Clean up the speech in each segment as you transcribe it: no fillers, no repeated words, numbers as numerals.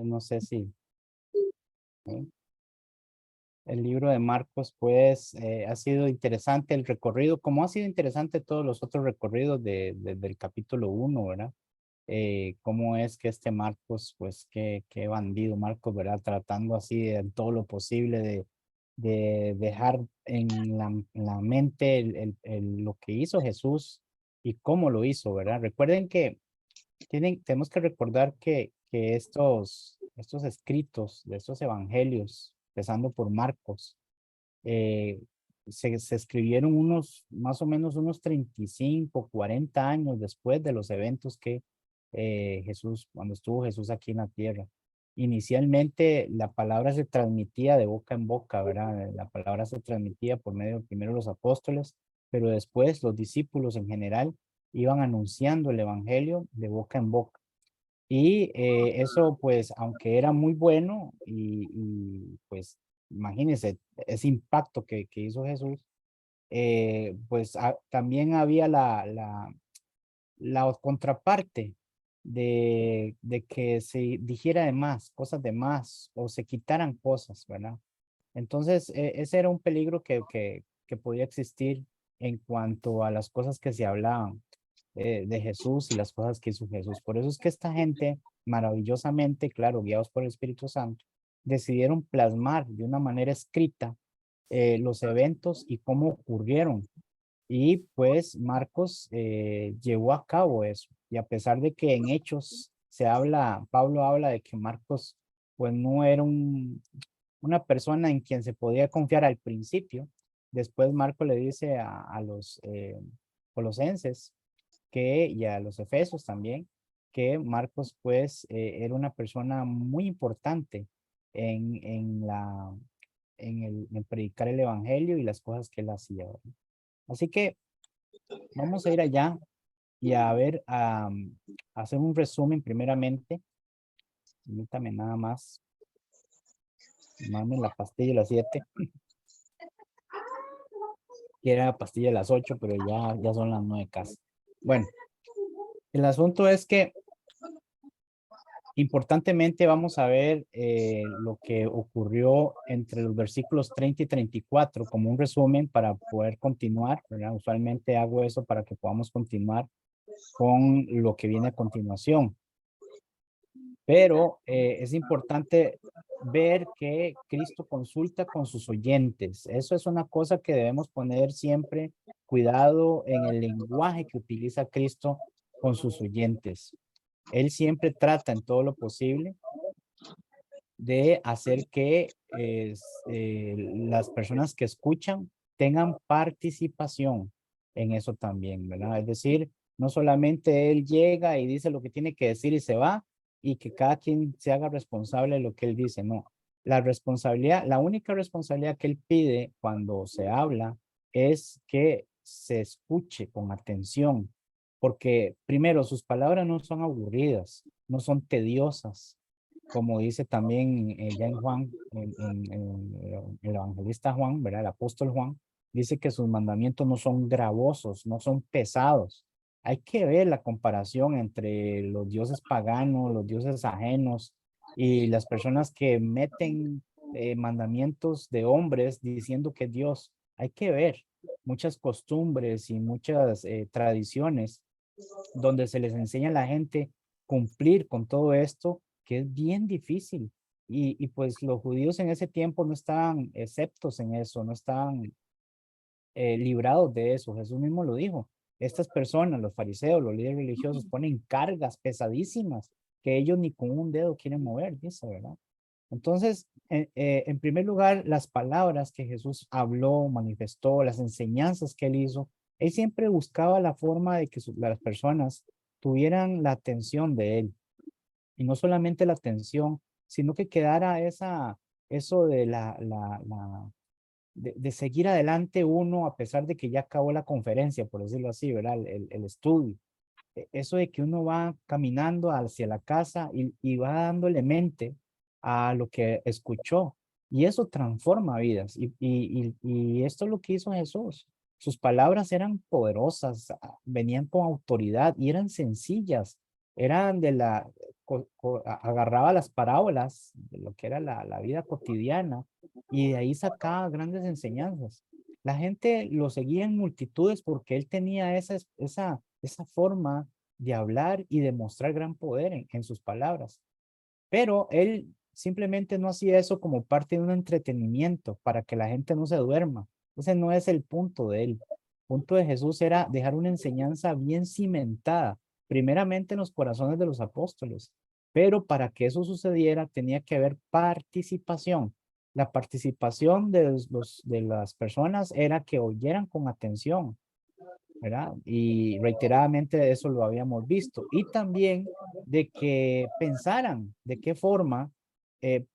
No sé si ¿eh? El libro de Marcos, pues, ha sido interesante el recorrido, como ha sido interesante todos los otros recorridos del capítulo 1, ¿verdad? Cómo es que este Marcos, pues, qué bandido Marcos, ¿verdad? Tratando así en todo lo posible de dejar en la mente lo que hizo Jesús y cómo lo hizo, ¿verdad? Recuerden que tenemos que recordar que estos escritos de estos evangelios, empezando por Marcos, eh, se escribieron más o menos unos 35, 40 años después de los eventos que cuando estuvo Jesús aquí en la tierra. Inicialmente la palabra se transmitía de boca en boca, ¿verdad? La palabra se transmitía por medio primero de los apóstoles, pero después los discípulos en general iban anunciando el evangelio de boca en boca. Y eso, pues, aunque era muy bueno pues, imagínense ese impacto que hizo Jesús, pues también había la contraparte de que se dijera de más, cosas de más, o se quitaran cosas, ¿verdad? Entonces, ese era un peligro que podía existir en cuanto a las cosas que se hablaban de Jesús y las cosas que hizo Jesús. Por eso es que esta gente, maravillosamente, claro, guiados por el Espíritu Santo, decidieron plasmar de una manera escrita los eventos y cómo ocurrieron. Y pues Marcos llevó a cabo eso. Y a pesar de que en Hechos Pablo habla de que Marcos pues no era una persona en quien se podía confiar al principio. Después Marco le dice a los colosenses y a los efesios también, que Marcos pues era una persona muy importante en predicar el evangelio y las cosas que él hacía, ¿verdad? Así que vamos a ir allá y a ver, a hacer un resumen primeramente. Permítame nada más, tomarme la pastilla de las 7, que era la pastilla de las 8, pero ya son las 9 casi. Bueno, el asunto es que importantemente vamos a ver lo que ocurrió entre los versículos 30 y 34 como un resumen para poder continuar, ¿verdad? Usualmente hago eso para que podamos continuar con lo que viene a continuación. Pero es importante ver que Cristo consulta con sus oyentes. Eso es una cosa que debemos poner siempre cuidado en el lenguaje que utiliza Cristo con sus oyentes. Él siempre trata en todo lo posible de hacer que las personas que escuchan tengan participación en eso también, ¿verdad? Es decir, no solamente él llega y dice lo que tiene que decir y se va, y que cada quien se haga responsable de lo que él dice, no. La única responsabilidad que él pide cuando se habla es que se escuche con atención, porque primero sus palabras no son aburridas, no son tediosas, como dice también ya en Juan, el evangelista Juan, ¿verdad? El apóstol Juan, dice que sus mandamientos no son gravosos, no son pesados. Hay que ver la comparación entre los dioses paganos, los dioses ajenos y las personas que meten mandamientos de hombres diciendo que es Dios. Hay que ver muchas costumbres y muchas tradiciones donde se les enseña a la gente cumplir con todo esto, que es bien difícil. Y pues los judíos en ese tiempo no estaban exceptos en eso, no estaban librados de eso. Jesús mismo lo dijo. Estas personas, los fariseos, los líderes religiosos, ponen cargas pesadísimas que ellos ni con un dedo quieren mover, dice, ¿verdad? Entonces, en primer lugar, las palabras que Jesús habló, manifestó, las enseñanzas que él hizo, él siempre buscaba la forma de que las personas tuvieran la atención de él. Y no solamente la atención, sino que quedara eso de de seguir adelante uno a pesar de que ya acabó la conferencia, por decirlo así, ¿verdad? El estudio. Eso de que uno va caminando hacia la casa y va dándole mente a lo que escuchó. Y eso transforma vidas. Y esto es lo que hizo Jesús. Sus palabras eran poderosas, venían con autoridad y eran sencillas. eran de agarraba las parábolas de lo que era la vida cotidiana y de ahí sacaba grandes enseñanzas. La gente lo seguía en multitudes porque él tenía esa forma de hablar y de mostrar gran poder en sus palabras. Pero él simplemente no hacía eso como parte de un entretenimiento para que la gente no se duerma. Ese no es el punto de él. El punto de Jesús era dejar una enseñanza bien cimentada, primeramente en los corazones de los apóstoles. Pero para que eso sucediera tenía que haber participación. La participación de las personas era que oyeran con atención, ¿verdad? Y reiteradamente eso lo habíamos visto. Y también de que pensaran de qué forma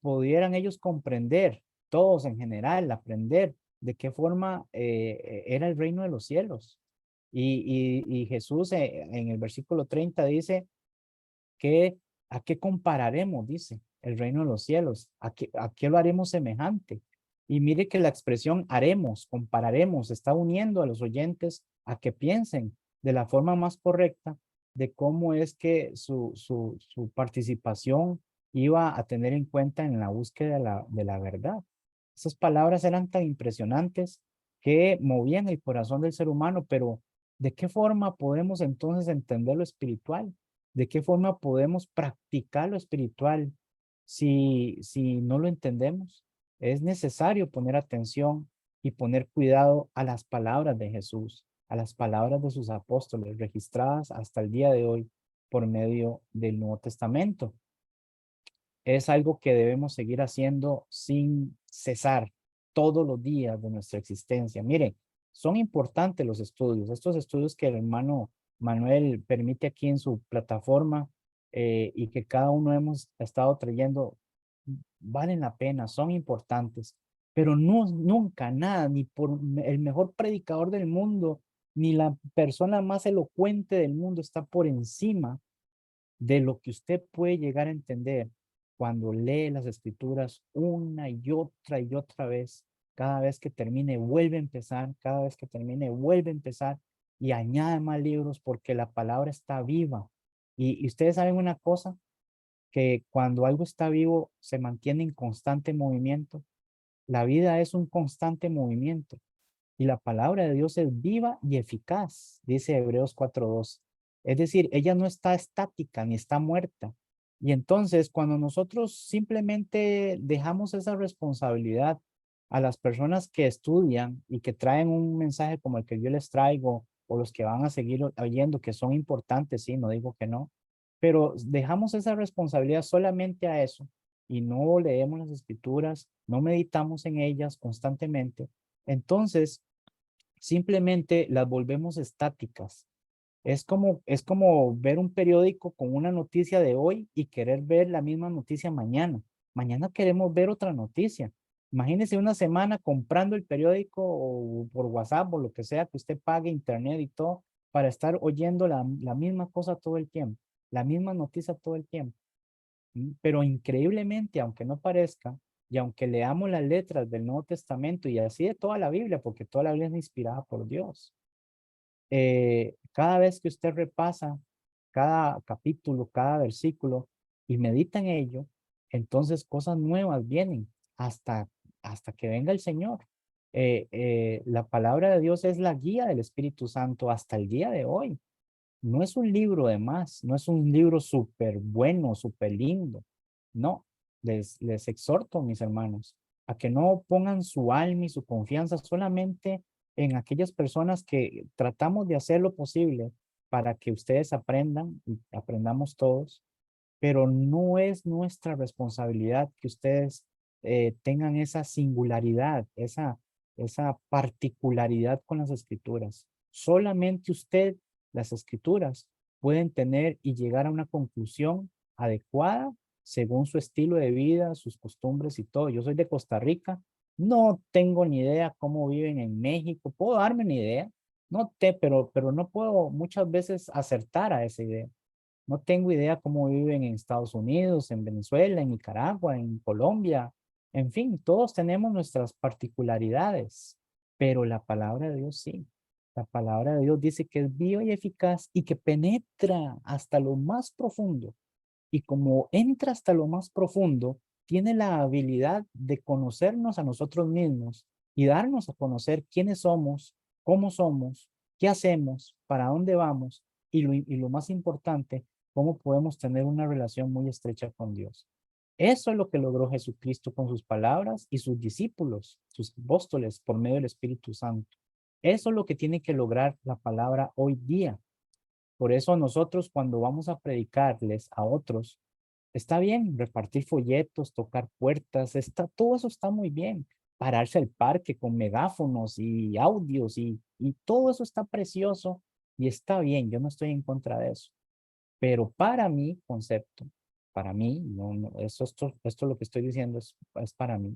pudieran ellos comprender, todos en general, aprender de qué forma era el reino de los cielos. Y Jesús en el versículo 30 dice que a qué compararemos, dice, el reino de los cielos, a qué lo haremos semejante. Y mire que la expresión haremos, compararemos, está uniendo a los oyentes a que piensen de la forma más correcta de cómo es que su participación iba a tener en cuenta en la búsqueda de la verdad. Esas palabras eran tan impresionantes que movían el corazón del ser humano, pero ¿de qué forma podemos entonces entender lo espiritual? ¿De qué forma podemos practicar lo espiritual si no lo entendemos? Es necesario poner atención y poner cuidado a las palabras de Jesús, a las palabras de sus apóstoles registradas hasta el día de hoy por medio del Nuevo Testamento. Es algo que debemos seguir haciendo sin cesar todos los días de nuestra existencia. Miren, son importantes los estudios, estos estudios que el hermano Manuel permite aquí en su plataforma y que cada uno hemos estado trayendo, valen la pena, son importantes, pero no, nunca nada, ni por el mejor predicador del mundo, ni la persona más elocuente del mundo está por encima de lo que usted puede llegar a entender cuando lee las escrituras una y otra vez. Cada vez que termine, vuelve a empezar, cada vez que termine, vuelve a empezar y añade más libros porque la palabra está viva. Y ustedes saben una cosa, que cuando algo está vivo se mantiene en constante movimiento. La vida es un constante movimiento. Y la palabra de Dios es viva y eficaz, dice Hebreos 4:2. Es decir, ella no está estática ni está muerta. Y entonces, cuando nosotros simplemente dejamos esa responsabilidad a las personas que estudian y que traen un mensaje como el que yo les traigo, o los que van a seguir oyendo, que son importantes, sí, no digo que no, pero dejamos esa responsabilidad solamente a eso y no leemos las escrituras, no meditamos en ellas constantemente, entonces simplemente las volvemos estáticas. Es como ver un periódico con una noticia de hoy y querer ver la misma noticia mañana. Mañana queremos ver otra noticia. Imagínese una semana comprando el periódico o por WhatsApp o lo que sea que usted pague internet y todo para estar oyendo la misma cosa todo el tiempo, la misma noticia todo el tiempo. Pero increíblemente, aunque no parezca, y aunque leamos las letras del Nuevo Testamento y así de toda la Biblia, porque toda la Biblia es inspirada por Dios, cada vez que usted repasa cada capítulo, cada versículo y medita en ello, entonces cosas nuevas vienen hasta que venga el Señor. La palabra de Dios es la guía del Espíritu Santo hasta el día de hoy. No es un libro de más, no es un libro súper bueno, súper lindo. No, les exhorto, mis hermanos, a que no pongan su alma y su confianza solamente en aquellas personas que tratamos de hacer lo posible para que ustedes aprendan y aprendamos todos, pero no es nuestra responsabilidad que ustedes tengan esa singularidad, esa particularidad con las escrituras. Solamente usted, las escrituras, pueden tener y llegar a una conclusión adecuada según su estilo de vida, sus costumbres y todo. Yo soy de Costa Rica, no tengo ni idea cómo viven en México, puedo darme una idea, pero no puedo muchas veces acertar a esa idea. No tengo idea cómo viven en Estados Unidos, en Venezuela, en Nicaragua, en Colombia. En fin, todos tenemos nuestras particularidades, pero la palabra de Dios sí. La palabra de Dios dice que es viva y eficaz y que penetra hasta lo más profundo. Y como entra hasta lo más profundo, tiene la habilidad de conocernos a nosotros mismos y darnos a conocer quiénes somos, qué hacemos, para dónde vamos y lo más importante, cómo podemos tener una relación muy estrecha con Dios. Eso es lo que logró Jesucristo con sus palabras y sus discípulos, sus apóstoles, por medio del Espíritu Santo. Eso es lo que tiene que lograr la palabra hoy día. Por eso nosotros cuando vamos a predicarles a otros, está bien repartir folletos, tocar puertas, todo eso está muy bien. Pararse al parque con megáfonos y audios y todo eso está precioso y está bien, yo no estoy en contra de eso. Pero para mi concepto, para mí, esto lo que estoy diciendo es para mí,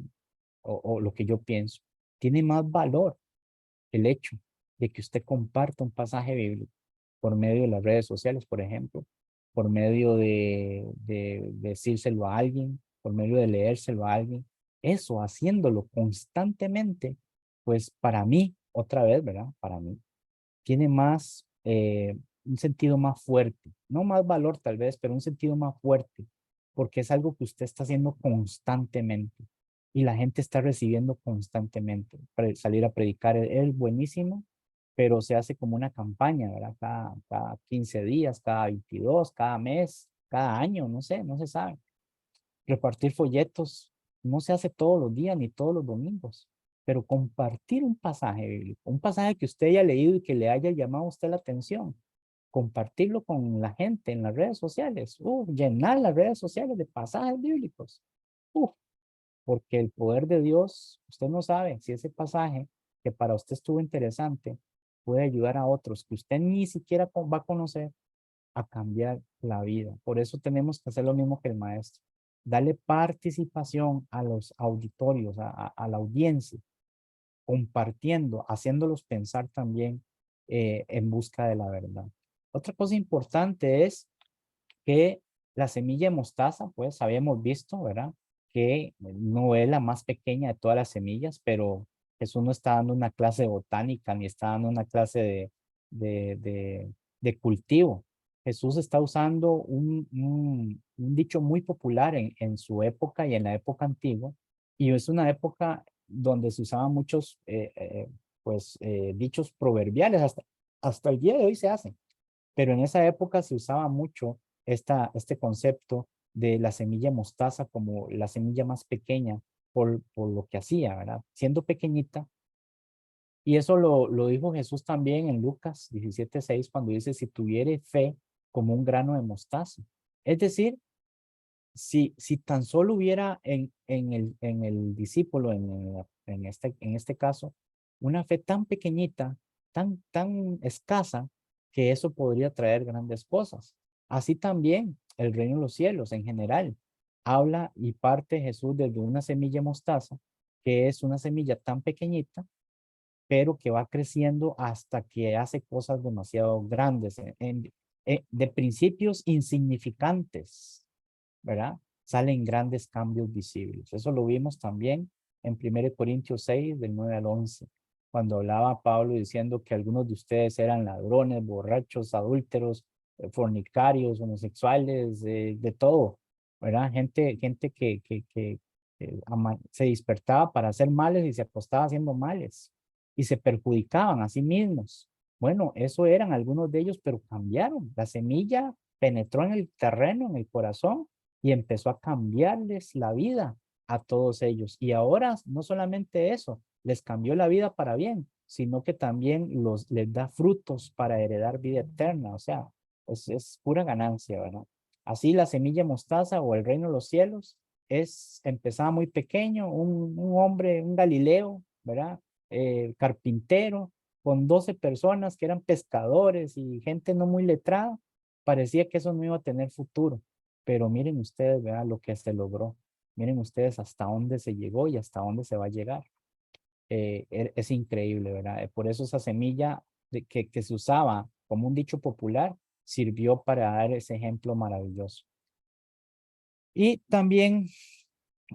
o lo que yo pienso, tiene más valor el hecho de que usted comparta un pasaje bíblico por medio de las redes sociales, por ejemplo, por medio de decírselo a alguien, por medio de leérselo a alguien, eso haciéndolo constantemente, pues para mí, otra vez, ¿verdad? Para mí, tiene más, un sentido más fuerte, no más valor tal vez, pero un sentido más fuerte, porque es algo que usted está haciendo constantemente y la gente está recibiendo constantemente. Salir a predicar es buenísimo, pero se hace como una campaña, ¿verdad? Cada 15 días, cada 22, cada mes, cada año, no sé, no se sabe. Repartir folletos no se hace todos los días ni todos los domingos, pero compartir un pasaje bíblico, un pasaje que usted haya leído y que le haya llamado a usted la atención, compartirlo con la gente en las redes sociales, llenar las redes sociales de pasajes bíblicos, porque el poder de Dios, usted no sabe si ese pasaje que para usted estuvo interesante puede ayudar a otros que usted ni siquiera va a conocer a cambiar la vida. Por eso tenemos que hacer lo mismo que el maestro. Darle participación a los auditorios, a la audiencia, compartiendo, haciéndolos pensar también en busca de la verdad. Otra cosa importante es que la semilla de mostaza, pues habíamos visto, ¿verdad? Que no es la más pequeña de todas las semillas, pero Jesús no está dando una clase de botánica ni está dando una clase de, de, de cultivo. Jesús está usando un dicho muy popular en su época y en la época antigua, y es una época donde se usaban muchos dichos proverbiales, hasta el día de hoy se hacen, pero en esa época se usaba mucho este concepto de la semilla mostaza como la semilla más pequeña por lo que hacía, ¿verdad? Siendo pequeñita. Y eso lo dijo Jesús también en Lucas 17:6 cuando dice, si tuviere fe como un grano de mostaza. Es decir, si tan solo hubiera en el discípulo, en este caso, una fe tan pequeñita, tan escasa, que eso podría traer grandes cosas. Así también el reino de los cielos en general. Habla y parte Jesús desde una semilla mostaza, que es una semilla tan pequeñita, pero que va creciendo hasta que hace cosas demasiado grandes, de principios insignificantes, ¿verdad? Salen grandes cambios visibles. Eso lo vimos también en 1 Corintios 6, del 9 al 11, cuando hablaba Pablo diciendo que algunos de ustedes eran ladrones, borrachos, adúlteros, fornicarios, homosexuales, de todo, ¿verdad? Gente que se despertaba para hacer males y se acostaba haciendo males y se perjudicaban a sí mismos. Bueno, eso eran algunos de ellos, pero cambiaron. La semilla penetró en el terreno, en el corazón, y empezó a cambiarles la vida a todos ellos. Y ahora no solamente eso, les cambió la vida para bien, sino que también les da frutos para heredar vida eterna. O sea, es pura ganancia, ¿verdad? Así la semilla mostaza o el reino de los cielos empezaba muy pequeño, un hombre, un Galileo, ¿verdad? Carpintero, con 12 personas que eran pescadores y gente no muy letrada, parecía que eso no iba a tener futuro. Pero miren ustedes, vean lo que se logró. Miren ustedes hasta dónde se llegó y hasta dónde se va a llegar. Es increíble, ¿verdad? Por eso esa semilla que se usaba como un dicho popular sirvió para dar ese ejemplo maravilloso. Y también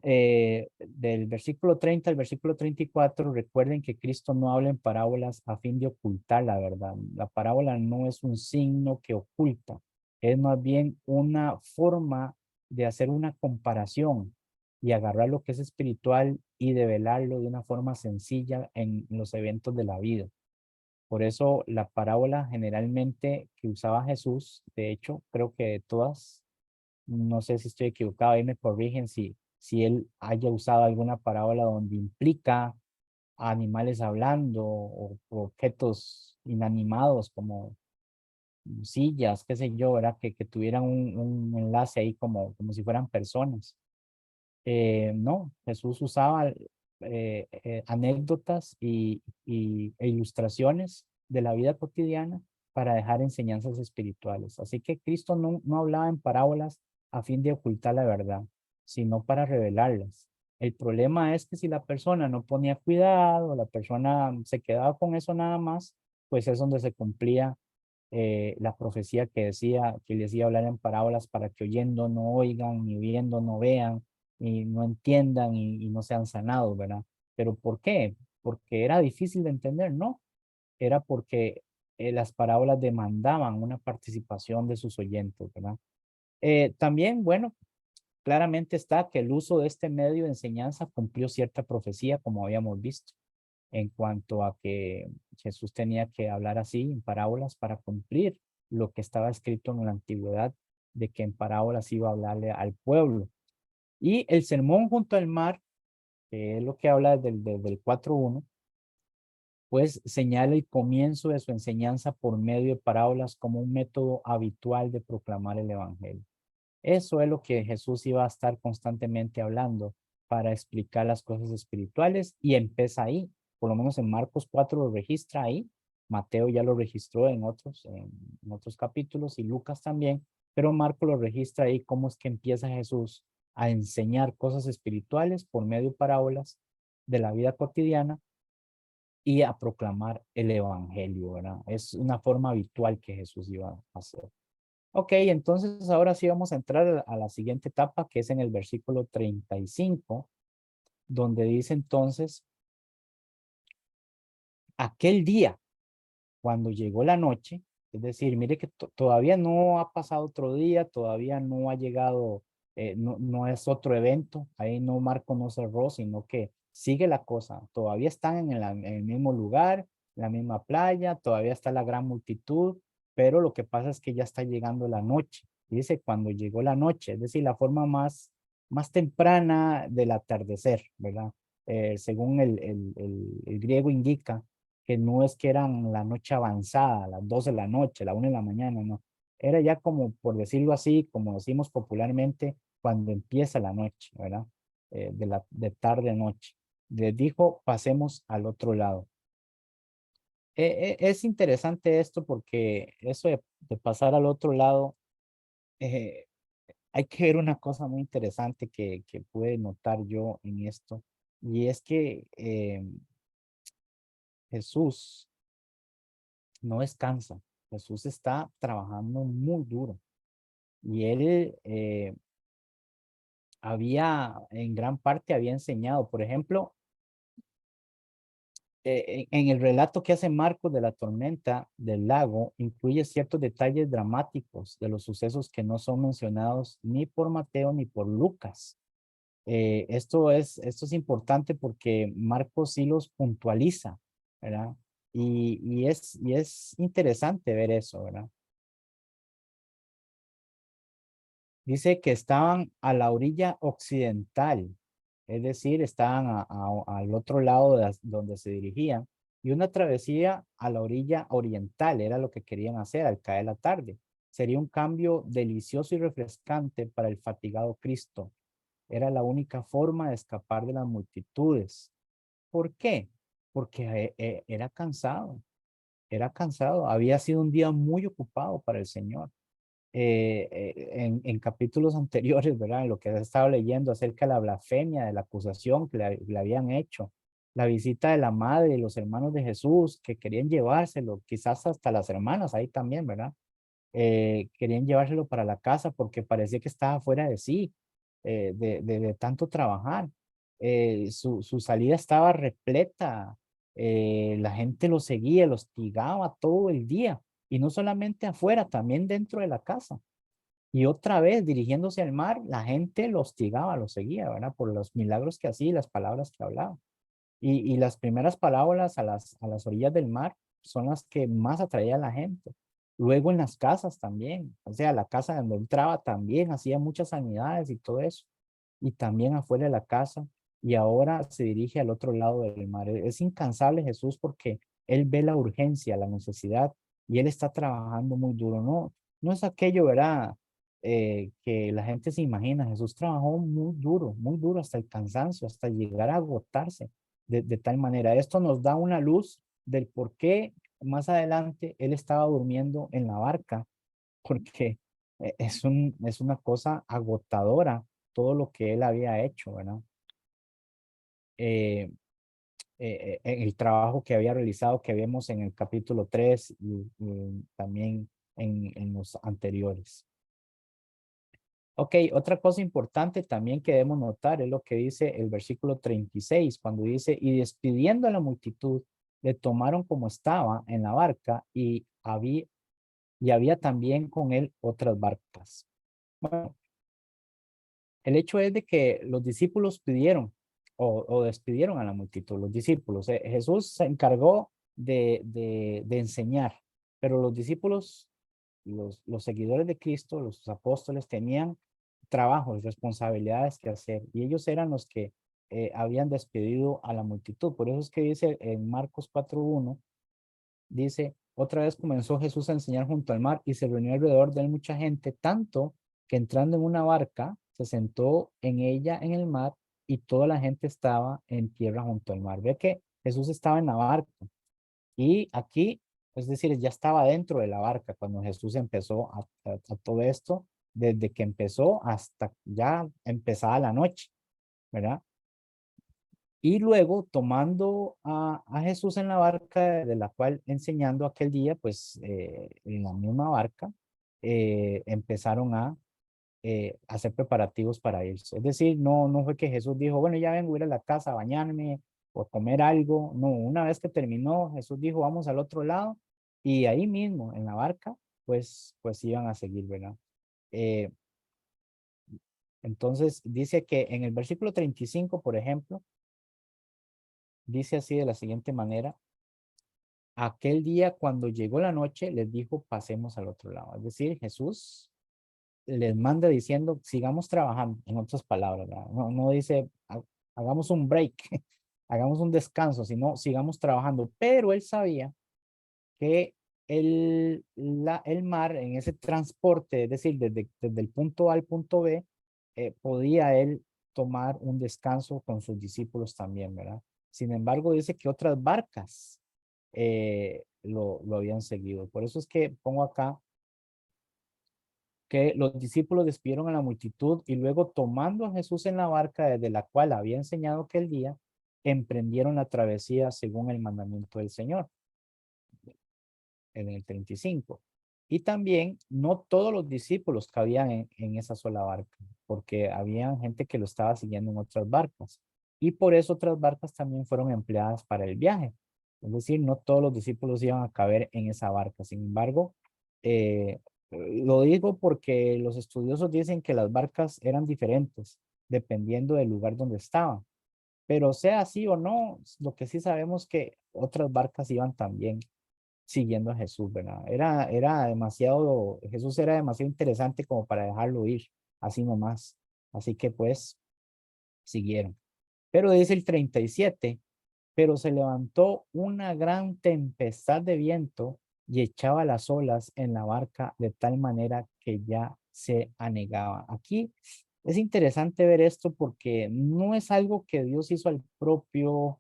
del versículo 30 al versículo 34, recuerden que Cristo no habla en parábolas a fin de ocultar la verdad. La parábola no es un signo que oculta, es más bien una forma de hacer una comparación y agarrar lo que es espiritual y develarlo de una forma sencilla en los eventos de la vida. Por eso la parábola generalmente que usaba Jesús, de hecho, creo que todas, no sé si estoy equivocado, ahí me corrigen si él haya usado alguna parábola donde implica a animales hablando o objetos inanimados como sillas, qué sé yo, ¿verdad? Que tuvieran un enlace ahí como si fueran personas. No, Jesús usaba anécdotas e ilustraciones de la vida cotidiana para dejar enseñanzas espirituales. Así que Cristo no hablaba en parábolas a fin de ocultar la verdad, sino para revelarlas. El problema es que si la persona no ponía cuidado, la persona se quedaba con eso nada más, pues es donde se cumplía la profecía que decía, que les iba a hablar en parábolas para que oyendo no oigan, ni viendo no vean, y no entiendan y no sean sanados, ¿verdad? Pero ¿por qué? Porque era difícil de entender, no, era porque las parábolas demandaban una participación de sus oyentes, ¿verdad? También, bueno, claramente está que el uso de este medio de enseñanza cumplió cierta profecía, como habíamos visto, en cuanto a que Jesús tenía que hablar así en parábolas para cumplir lo que estaba escrito en la antigüedad, de que en parábolas iba a hablarle al pueblo. Y el sermón junto al mar, que es lo que habla desde el 4.1, pues señala el comienzo de su enseñanza por medio de parábolas como un método habitual de proclamar el evangelio. Eso es lo que Jesús iba a estar constantemente hablando para explicar las cosas espirituales y empieza ahí, por lo menos en Marcos 4 lo registra ahí, Mateo ya lo registró en otros capítulos y Lucas también, pero Marco lo registra ahí cómo es que empieza Jesús a enseñar cosas espirituales por medio de parábolas de la vida cotidiana y a proclamar el evangelio, ¿verdad? Es una forma habitual que Jesús iba a hacer. Ok, entonces ahora sí vamos a entrar a la siguiente etapa, que es en el versículo 35, donde dice entonces, aquel día, cuando llegó la noche, es decir, mire que todavía no ha pasado otro día, todavía no ha llegado, no es otro evento, ahí no Marco no cerró, sino que sigue la cosa, todavía están en el mismo lugar, la misma playa, todavía está la gran multitud, pero lo que pasa es que ya está llegando la noche. Dice cuando llegó la noche, es decir, la forma más temprana del atardecer, ¿verdad? Según el griego indica que no es que eran la noche avanzada, las 12 de la noche, la 1 de la mañana, no. Era ya como, por decirlo así, como decimos popularmente, cuando empieza la noche, ¿verdad? De tarde a noche. Les dijo, pasemos al otro lado. Es interesante esto porque eso de pasar al otro lado, eh, hay que ver una cosa muy interesante que pude notar yo en esto, y es que Jesús no descansa. Jesús está trabajando muy duro y él en gran parte había enseñado, por ejemplo, en el relato que hace Marcos de la tormenta del lago, incluye ciertos detalles dramáticos de los sucesos que no son mencionados ni por Mateo ni por Lucas. Esto es importante porque Marcos sí los puntualiza, ¿verdad? Y es interesante ver eso, ¿verdad? Dice que estaban a la orilla occidental, es decir, estaban al otro lado donde se dirigían, y una travesía a la orilla oriental era lo que querían hacer al caer la tarde. Sería un cambio delicioso y refrescante para el fatigado Cristo. Era la única forma de escapar de las multitudes. ¿Por qué? Porque era cansado, había sido un día muy ocupado para el Señor en capítulos anteriores, ¿verdad? En lo que he estado leyendo acerca de la blasfemia, de la acusación que le habían hecho, la visita de la madre y los hermanos de Jesús que querían llevárselo, quizás hasta las hermanas ahí también, ¿verdad? Querían llevárselo para la casa porque parecía que estaba fuera de sí. de tanto trabajar. Su salida estaba repleta, la gente lo seguía, lo hostigaba todo el día, y no solamente afuera, también dentro de la casa. Y otra vez, dirigiéndose al mar, la gente lo hostigaba, lo seguía, ¿verdad? Por los milagros que hacía y las palabras que hablaba. Y las primeras palabras a las orillas del mar son las que más atraía a la gente. Luego en las casas también, o sea, la casa donde entraba también hacía muchas sanidades y todo eso. Y también afuera de la casa. Y ahora se dirige al otro lado del mar. Es incansable Jesús porque él ve la urgencia, la necesidad y él está trabajando muy duro. No, no es aquello, ¿verdad? Que la gente se imagina. Jesús trabajó muy duro hasta el cansancio, hasta llegar a agotarse de tal manera. Esto nos da una luz del por qué más adelante él estaba durmiendo en la barca, porque es una cosa agotadora todo lo que él había hecho, ¿verdad? Eh, el trabajo que había realizado, que vemos en el capítulo 3 y también en los anteriores. Ok, otra cosa importante también que debemos notar es lo que dice el versículo 36, cuando dice, y despidiendo a la multitud, le tomaron como estaba en la barca y había también con él otras barcas. Bueno, el hecho es de que los discípulos pidieron o despidieron a la multitud, los discípulos. Jesús se encargó de enseñar, pero los discípulos, los seguidores de Cristo, los apóstoles, tenían trabajos, responsabilidades que hacer y ellos eran los que habían despedido a la multitud. Por eso es que dice en Marcos 4:1, dice, otra vez comenzó Jesús a enseñar junto al mar y se reunió alrededor de él mucha gente, tanto que entrando en una barca, se sentó en ella en el mar y toda la gente estaba en tierra junto al mar. Ve que Jesús estaba en la barca y aquí, es decir, ya estaba dentro de la barca cuando Jesús empezó a todo esto, desde que empezó hasta ya empezada la noche, ¿verdad? Y luego tomando a Jesús en la barca de la cual enseñando aquel día, pues en la misma barca, empezaron a hacer preparativos para irse. Es decir, no fue que Jesús dijo, bueno, ya vengo a ir a la casa a bañarme o a comer algo. No, una vez que terminó, Jesús dijo, vamos al otro lado y ahí mismo en la barca, pues iban a seguir, ¿verdad? Eh, entonces dice que en el versículo 35, por ejemplo, dice así de la siguiente manera, aquel día cuando llegó la noche les dijo, pasemos al otro lado. Es decir, Jesús les manda diciendo, sigamos trabajando, en otras palabras, ¿verdad? No dice, hagamos un break, hagamos un descanso, sino sigamos trabajando. Pero él sabía que el mar en ese transporte, es decir, desde el punto A al punto B, podía él tomar un descanso con sus discípulos también, ¿verdad? Sin embargo, dice que otras barcas lo habían seguido. Por eso es que pongo acá que los discípulos despidieron a la multitud y luego tomando a Jesús en la barca desde la cual había enseñado aquel día, emprendieron la travesía según el mandamiento del Señor, en el 35. Y también no todos los discípulos cabían en esa sola barca, porque había gente que lo estaba siguiendo en otras barcas. Y por eso otras barcas también fueron empleadas para el viaje. Es decir, no todos los discípulos iban a caber en esa barca. Sin embargo, lo digo porque los estudiosos dicen que las barcas eran diferentes dependiendo del lugar donde estaban. Pero sea así o no, lo que sí sabemos que otras barcas iban también siguiendo a Jesús, ¿verdad? Era demasiado, Jesús era demasiado interesante como para dejarlo ir, así nomás. Así que pues siguieron. Pero dice el 37, pero se levantó una gran tempestad de viento y echaba las olas en la barca de tal manera que ya se anegaba. Aquí es interesante ver esto porque no es algo que Dios hizo al propio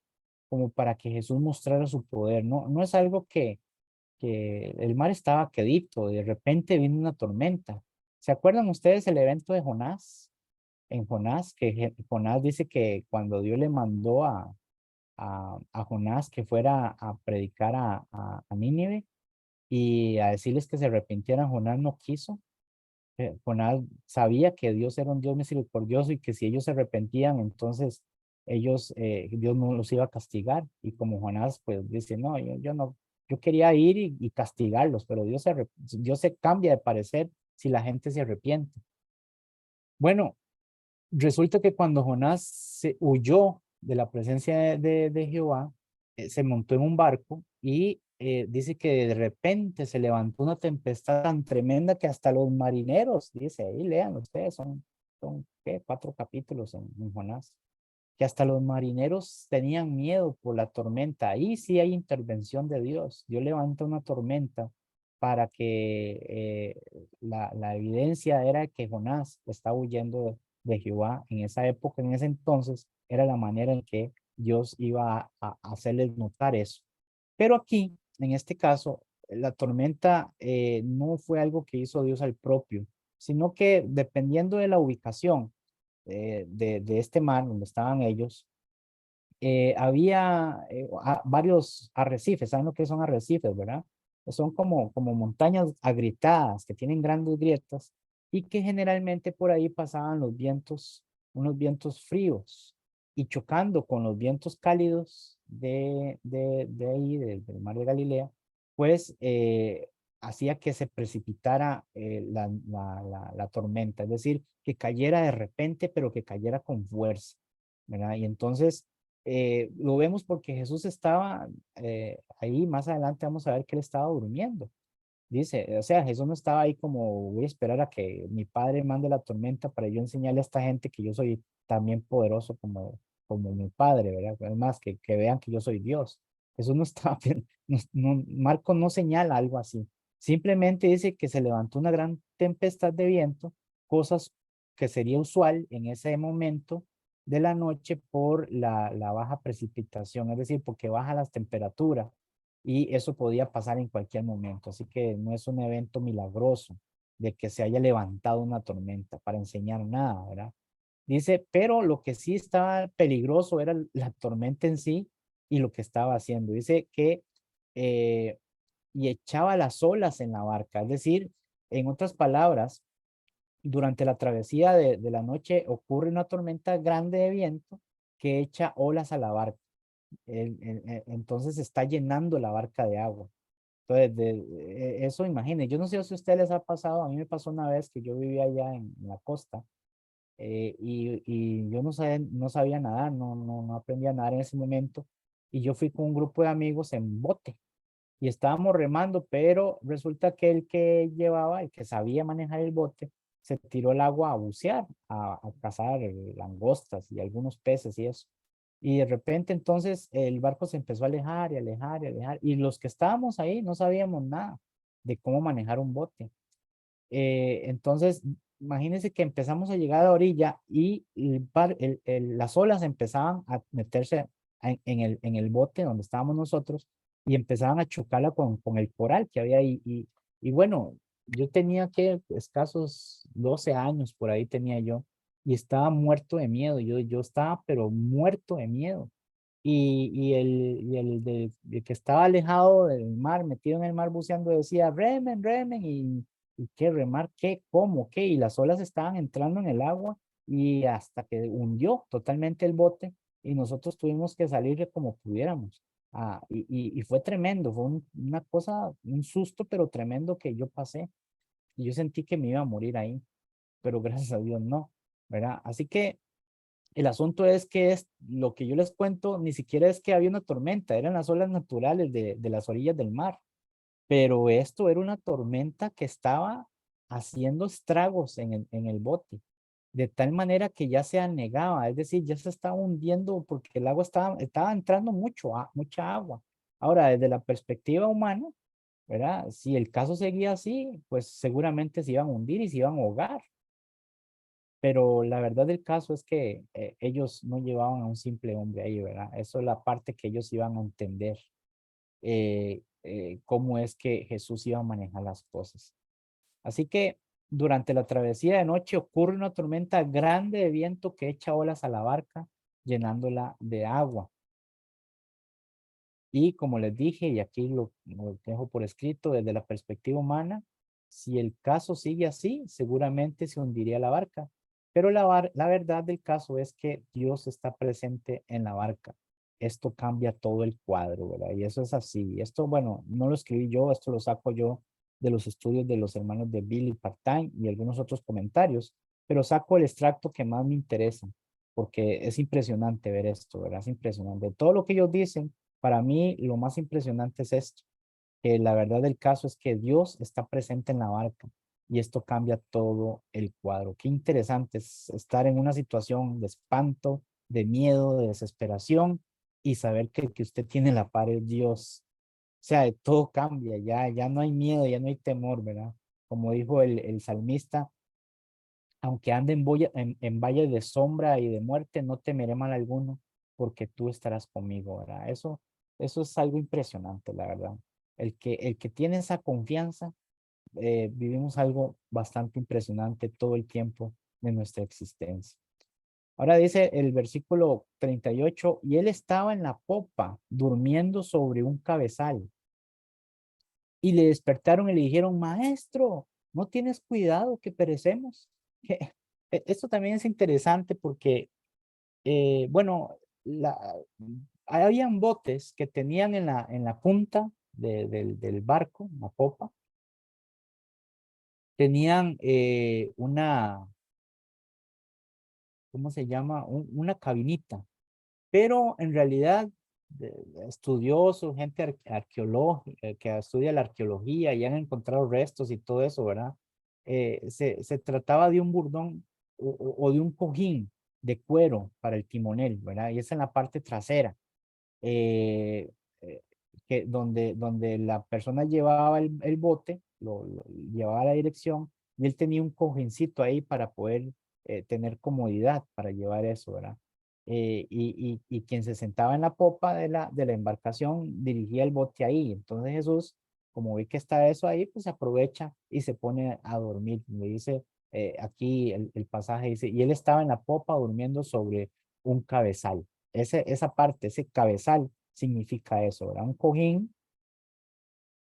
como para que Jesús mostrara su poder, no es algo que el mar estaba quedito, de repente vino una tormenta. ¿Se acuerdan ustedes el evento de Jonás? En Jonás, que Jonás dice que cuando Dios le mandó a Jonás que fuera a predicar a Nínive y a decirles que se arrepintieran, Jonás no quiso. Jonás sabía que Dios era un Dios misericordioso y que si ellos se arrepentían, entonces Dios no los iba a castigar. Y como Jonás, pues dice, no, yo no, yo quería ir y castigarlos, pero Dios se cambia de parecer si la gente se arrepiente. Bueno, resulta que cuando Jonás se huyó de la presencia de Jehová, se montó en un barco y dice que de repente se levantó una tempestad tan tremenda que hasta los marineros, dice ahí, lean ustedes, son ¿qué? 4 capítulos en Jonás, que hasta los marineros tenían miedo por la tormenta. Ahí sí hay intervención de Dios. Dios levanta una tormenta para que la evidencia era que Jonás estaba huyendo de Jehová en esa época, en ese entonces, era la manera en que Dios iba a hacerles notar eso. Pero aquí, en este caso, la tormenta no fue algo que hizo Dios al propio, sino que dependiendo de la ubicación de este mar donde estaban ellos, había varios arrecifes. ¿Saben lo que son arrecifes, verdad? Son como montañas agrietadas que tienen grandes grietas y que generalmente por ahí pasaban los vientos, unos vientos fríos y chocando con los vientos cálidos de ahí, del mar de Galilea, pues hacía que se precipitara la tormenta, es decir, que cayera de repente, pero que cayera con fuerza, ¿verdad? Y entonces lo vemos porque Jesús estaba ahí, más adelante vamos a ver que él estaba durmiendo. Dice, o sea, Jesús no estaba ahí como voy a esperar a que mi padre mande la tormenta para yo enseñarle a esta gente que yo soy también poderoso como mi padre, ¿verdad? Además, que vean que yo soy Dios. Jesús no estaba, Marco no señala algo así. Simplemente dice que se levantó una gran tempestad de viento, cosas que sería usual en ese momento de la noche por la baja precipitación, es decir, porque baja las temperaturas y eso podía pasar en cualquier momento. Así que no es un evento milagroso de que se haya levantado una tormenta para enseñar nada, ¿verdad? Dice, pero lo que sí estaba peligroso era la tormenta en sí y lo que estaba haciendo. Dice que eh, y echaba las olas en la barca, es decir, en otras palabras, durante la travesía de la noche ocurre una tormenta grande de viento que echa olas a la barca. Entonces está llenando la barca de agua. Entonces, eso imagínense, yo no sé si a ustedes les ha pasado, a mí me pasó una vez que yo vivía allá en la costa y yo no sabía nadar, no aprendía a nadar en ese momento y yo fui con un grupo de amigos en bote y estábamos remando, pero resulta que el que llevaba, el que sabía manejar el bote, se tiró al agua a bucear, a cazar langostas y algunos peces y eso. Y de repente entonces el barco se empezó a alejar y alejar y alejar. Y los que estábamos ahí no sabíamos nada de cómo manejar un bote. Entonces, imagínense que empezamos a llegar a la orilla y las olas empezaban a meterse en el bote donde estábamos nosotros y empezaban a chocarla con el coral que había ahí. Y bueno, yo tenía que escasos 12 años, por ahí tenía yo, y estaba muerto de miedo. Yo estaba, pero muerto de miedo. Y el que estaba alejado del mar, metido en el mar buceando, decía, remen, remen, y qué remar, qué, cómo, qué, y las olas estaban entrando en el agua y hasta que hundió totalmente el bote y nosotros tuvimos que salir como pudiéramos. Y fue tremendo, fue una cosa, un susto, pero tremendo que yo pasé. Y yo sentí que me iba a morir ahí, pero gracias a Dios no, ¿verdad? Así que el asunto es que es lo que yo les cuento, ni siquiera es que había una tormenta, eran las olas naturales de las orillas del mar, pero esto era una tormenta que estaba haciendo estragos en el bote, de tal manera que ya se anegaba, es decir, ya se estaba hundiendo porque el agua estaba entrando mucha agua. Ahora, desde la perspectiva humana, ¿verdad? Si el caso seguía así, pues seguramente se iban a hundir y se iban a ahogar. Pero la verdad del caso es que ellos no llevaban a un simple hombre ahí, ¿verdad? Eso es la parte que ellos iban a entender, cómo es que Jesús iba a manejar las cosas. Así que durante la travesía de noche ocurre una tormenta grande de viento que echa olas a la barca, llenándola de agua. Y como les dije, y aquí lo dejo por escrito, desde la perspectiva humana, Si el caso sigue así, seguramente se hundiría la barca. Pero la verdad del caso es que Dios está presente en la barca. Esto cambia todo el cuadro, ¿verdad? Y eso es así. Esto, bueno, no lo escribí yo, esto lo saco yo de los estudios de los hermanos de Billy Partain y algunos otros comentarios, pero saco el extracto que más me interesa, porque es impresionante ver esto, ¿verdad? Es impresionante. Todo lo que ellos dicen, para mí lo más impresionante es esto, que la verdad del caso es que Dios está presente en la barca y esto cambia todo el cuadro. Qué interesante es estar en una situación de espanto, de miedo, de desesperación y saber que el que usted tiene la par es Dios. O sea, todo cambia, ya no hay miedo, ya no hay temor, ¿verdad? Como dijo el salmista, aunque ande en valle de sombra y de muerte, no temeré mal alguno, porque tú estarás conmigo, ¿verdad? Eso es algo impresionante, la verdad. El que tiene esa confianza, vivimos algo bastante impresionante todo el tiempo de nuestra existencia. Ahora dice el versículo 38, y él estaba en la popa, durmiendo sobre un cabezal, y le despertaron y le dijeron, maestro, ¿no tienes cuidado que perecemos? Esto también es interesante porque, bueno, habían botes que tenían en la punta del barco, la popa, tenían ¿cómo se llama? Una cabinita, pero en realidad estudiosos, gente arqueológica, que estudia la arqueología y han encontrado restos y todo eso, ¿verdad? Se trataba de un burdón o de un cojín de cuero para el timonel, ¿verdad? Y es en la parte trasera, eh, eh, donde la persona llevaba el bote, lo llevaba a la dirección y él tenía un cojincito ahí para poder tener comodidad para llevar eso, ¿verdad? Y quien se sentaba en la popa de la embarcación dirigía el bote ahí. Entonces Jesús, como ve que está eso ahí, pues aprovecha y se pone a dormir. Le dice aquí el pasaje, dice, y él estaba en la popa durmiendo sobre un cabezal. Esa parte, ese cabezal, significa eso, ¿verdad? Un cojín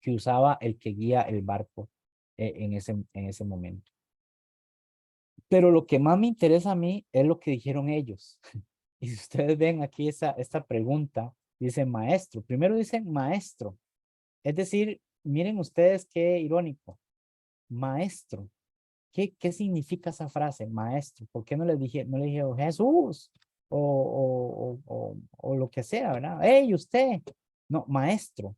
que usaba el que guía el barco en ese momento. Pero lo que más me interesa a mí es lo que dijeron ellos. Y si ustedes ven aquí esta pregunta, dice maestro. Primero dicen maestro. Es decir, miren ustedes qué irónico. Maestro. ¿Qué significa esa frase, maestro? ¿Por qué no le dije Jesús o lo que sea, ¿verdad? ¡Hey, usted! No, maestro.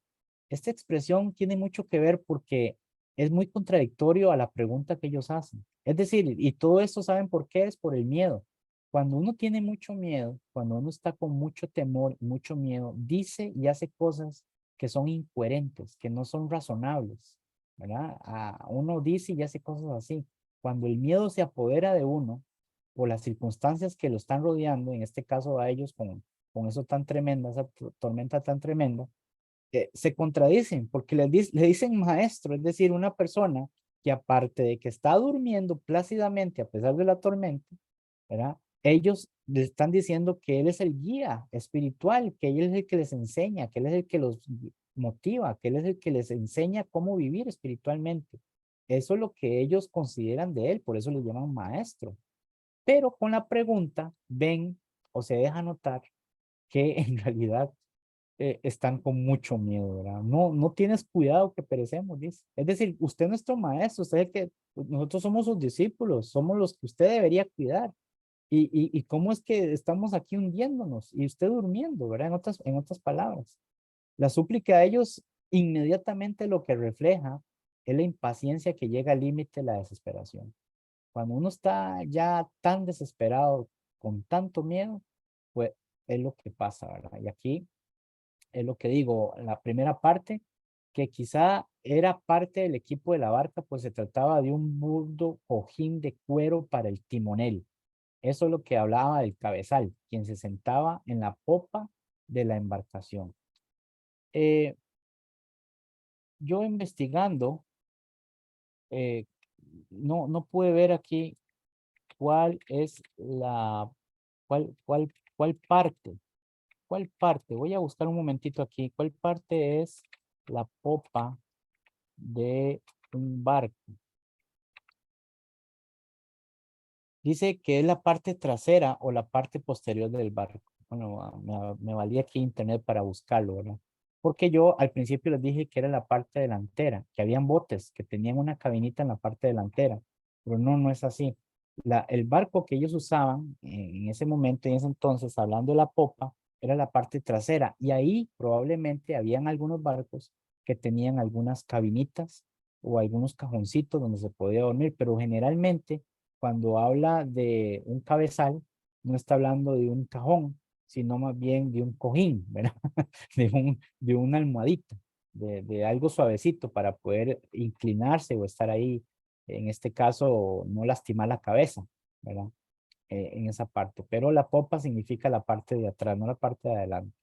Esta expresión tiene mucho que ver porque es muy contradictorio a la pregunta que ellos hacen. Es decir, y todo esto, ¿saben por qué? Es por el miedo. Cuando uno tiene mucho miedo, cuando uno está con mucho temor, mucho miedo, dice y hace cosas que son incoherentes, que no son razonables, ¿verdad? Uno dice y hace cosas así. Cuando el miedo se apodera de uno por las circunstancias que lo están rodeando, en este caso a ellos con eso tan tremenda, esa tormenta tan tremenda, se contradicen porque le dicen maestro, es decir, una persona que aparte de que está durmiendo plácidamente a pesar de la tormenta, ¿verdad? Ellos le están diciendo que él es el guía espiritual, que él es el que les enseña, que él es el que los motiva, que él es el que les enseña cómo vivir espiritualmente. Eso es lo que ellos consideran de él, por eso le llaman maestro. Pero con la pregunta ven o se deja notar que en realidad están con mucho miedo, ¿verdad? No tienes cuidado que perecemos, dice. Es decir, usted es nuestro maestro, usted es el que, nosotros somos sus discípulos, somos los que usted debería cuidar. Y cómo es que estamos aquí hundiéndonos y usted durmiendo, ¿verdad? En otras palabras. La súplica a ellos inmediatamente lo que refleja es la impaciencia que llega al límite de la desesperación. Cuando uno está ya tan desesperado, con tanto miedo, pues es lo que pasa, ¿verdad? Y aquí es lo que digo, la primera parte, que quizá era parte del equipo de la barca, pues se trataba de un burdo cojín de cuero para el timonel. Eso es lo que hablaba del cabezal, quien se sentaba en la popa de la embarcación. Eh, yo investigando, eh, no pude ver aquí cuál es cuál parte, voy a buscar un momentito aquí, cuál parte es la popa de un barco. Dice que es la parte trasera o la parte posterior del barco. Bueno, me valía aquí internet para buscarlo, ¿verdad? Porque yo al principio les dije que era la parte delantera, que habían botes que tenían una cabinita en la parte delantera, pero no, no es así. El barco que ellos usaban en ese momento, en ese entonces, hablando de la popa, era la parte trasera y ahí probablemente habían algunos barcos que tenían algunas cabinitas o algunos cajoncitos donde se podía dormir, pero generalmente cuando habla de un cabezal, no está hablando de un cajón, sino más bien de un cojín, ¿verdad? De una almohadita, de algo suavecito para poder inclinarse o estar ahí, en este caso, no lastimar la cabeza, ¿verdad? En esa parte. Pero la popa significa la parte de atrás, no la parte de adelante.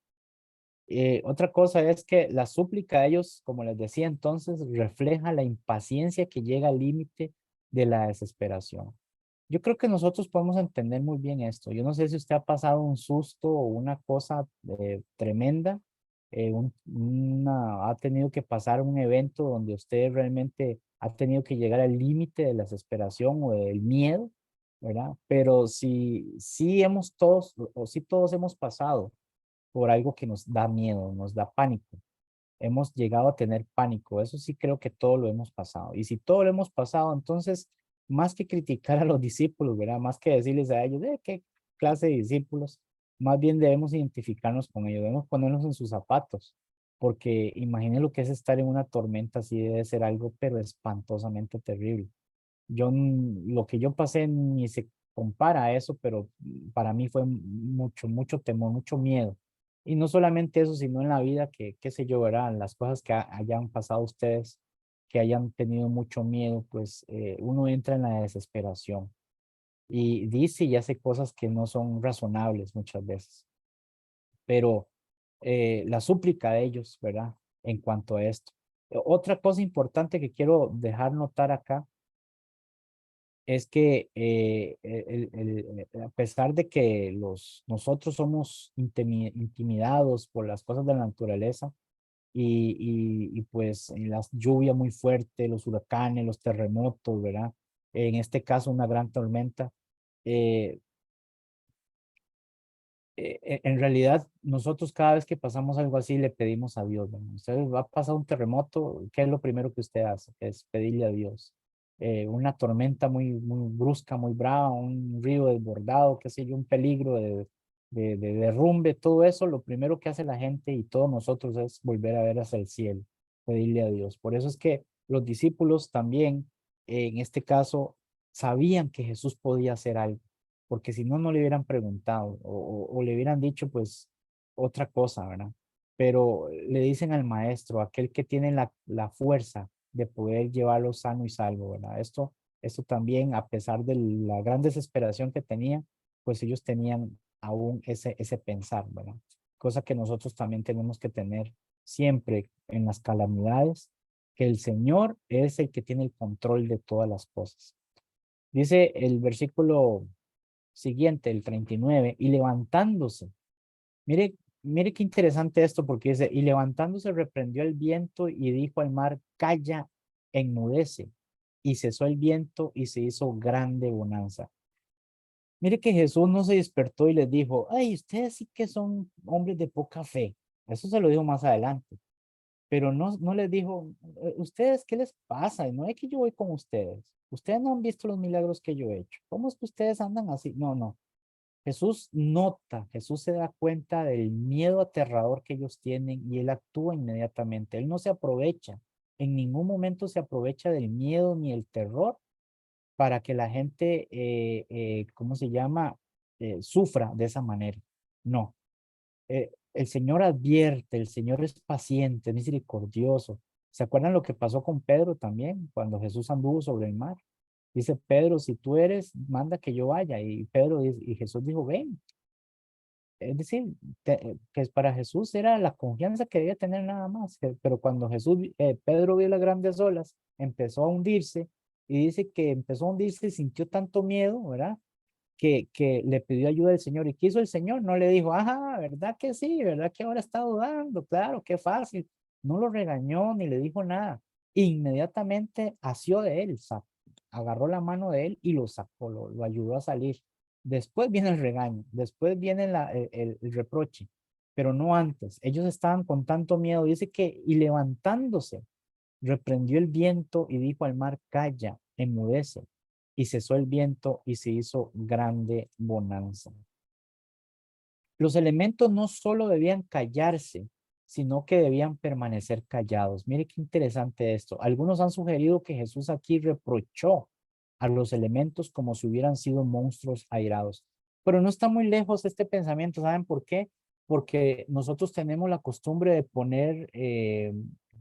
Otra cosa es que la súplica de ellos, como les decía entonces, refleja la impaciencia que llega al límite de la desesperación. Yo creo que nosotros podemos entender muy bien esto. Yo no sé si usted ha pasado un susto o una cosa tremenda, ha tenido que pasar un evento donde usted realmente ha tenido que llegar al límite de la desesperación o del miedo, ¿verdad? Pero si hemos todos, o si todos hemos pasado por algo que nos da miedo, nos da pánico. Hemos llegado a tener pánico. Eso sí creo que todo lo hemos pasado. Y si todo lo hemos pasado, entonces, más que criticar a los discípulos, ¿verdad? Más que decirles a ellos, de qué clase de discípulos, más bien debemos identificarnos con ellos, debemos ponernos en sus zapatos, porque imaginen lo que es estar en una tormenta así, debe ser algo, pero espantosamente terrible. Lo que yo pasé ni se compara a eso, pero para mí fue mucho, mucho temor, mucho miedo. Y no solamente eso, sino en la vida que, qué sé yo, ¿verdad? Las cosas que hayan pasado ustedes, que hayan tenido mucho miedo, pues uno entra en la desesperación y dice y hace cosas que no son razonables muchas veces. Pero la súplica de ellos, ¿verdad? En cuanto a esto. Otra cosa importante que quiero dejar notar acá es que a pesar de que nosotros somos intimidados por las cosas de la naturaleza y pues en la lluvia muy fuerte, los huracanes, los terremotos, ¿verdad? En este caso una gran tormenta. eh, en realidad, nosotros cada vez que pasamos algo así le pedimos a Dios, ¿verdad? Usted va a pasar un terremoto, ¿qué es lo primero que usted hace? Es pedirle a Dios. Una tormenta muy, muy brusca, muy brava, un río desbordado, qué sé yo, un peligro de derrumbe, todo eso, lo primero que hace la gente y todos nosotros es volver a ver hacia el cielo, pedirle a Dios. Por eso es que los discípulos también, en este caso, sabían que Jesús podía hacer algo porque si no, no le hubieran preguntado o le hubieran dicho pues otra cosa, ¿verdad? Pero le dicen al maestro, aquel que tiene la fuerza de poder llevarlo sano y salvo, ¿verdad? Esto también, a pesar de la gran desesperación que tenía, pues ellos tenían aún ese pensar, ¿verdad? Cosa que nosotros también tenemos que tener siempre en las calamidades, que el Señor es el que tiene el control de todas las cosas. Dice el versículo siguiente, el 39, y levantándose. Mire, mire qué interesante esto porque dice, y levantándose reprendió el viento y dijo al mar, calla, enmudece. Y cesó el viento y se hizo grande bonanza. Mire que Jesús no se despertó y les dijo, ay, ustedes sí que son hombres de poca fe. Eso se lo dijo más adelante. Pero no, no les dijo, ustedes, ¿qué les pasa? No es que yo voy con ustedes. Ustedes no han visto los milagros que yo he hecho. ¿Cómo es que ustedes andan así? No, no. Jesús nota, Jesús se da cuenta del miedo aterrador que ellos tienen y él actúa inmediatamente. Él no se aprovecha, en ningún momento se aprovecha del miedo ni el terror para que la gente, ¿cómo se llama? Sufra de esa manera. No, el Señor advierte, el Señor es paciente, es misericordioso. ¿Se acuerdan lo que pasó con Pedro también cuando Jesús anduvo sobre el mar? Dice Pedro, si tú eres, manda que yo vaya. Y y Jesús dijo, ven. Es decir, que para Jesús era la confianza que debía tener nada más. Pero cuando Pedro vio las grandes olas, empezó a hundirse y dice que empezó a hundirse y sintió tanto miedo, ¿verdad? Que le pidió ayuda al Señor. ¿Y qué hizo el Señor? No le dijo, ajá, ¿verdad que sí? ¿Verdad que ahora está dudando? Claro, qué fácil. No lo regañó ni le dijo nada. Inmediatamente asió de él, agarró la mano de él y lo sacó, lo ayudó a salir. Después viene el regaño, después viene el reproche, pero no antes. Ellos estaban con tanto miedo, dice que, y levantándose, reprendió el viento y dijo al mar, calla, enmudece. Y cesó el viento y se hizo grande bonanza. Los elementos no solo debían callarse, sino que debían permanecer callados. Mire qué interesante esto. Algunos han sugerido que Jesús aquí reprochó a los elementos como si hubieran sido monstruos airados. Pero no está muy lejos este pensamiento. ¿Saben por qué? Porque nosotros tenemos la costumbre de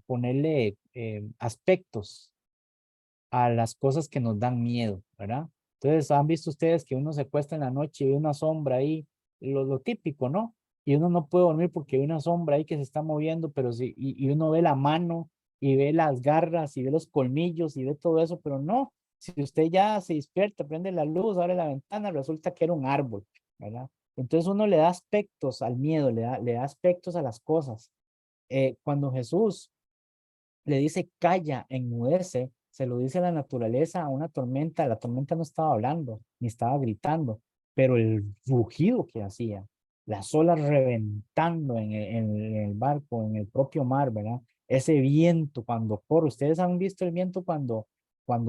ponerle aspectos a las cosas que nos dan miedo, ¿verdad? Entonces, han visto ustedes que uno se acuesta en la noche y ve una sombra ahí, lo típico, ¿no? Y uno no puede dormir porque hay una sombra ahí que se está moviendo, pero sí, y uno ve la mano y ve las garras y ve los colmillos y ve todo eso, pero no, si usted ya se despierta, prende la luz, abre la ventana, resulta que era un árbol, ¿verdad? Entonces uno le da aspectos al miedo, le da aspectos a las cosas. Cuando Jesús le dice calla, enmudece, se lo dice a la naturaleza, a una tormenta, la tormenta no estaba hablando, ni estaba gritando, pero el rugido que hacía, las olas reventando en el barco, en el propio mar, ¿verdad? Ese viento cuando corre, ustedes han visto el viento cuando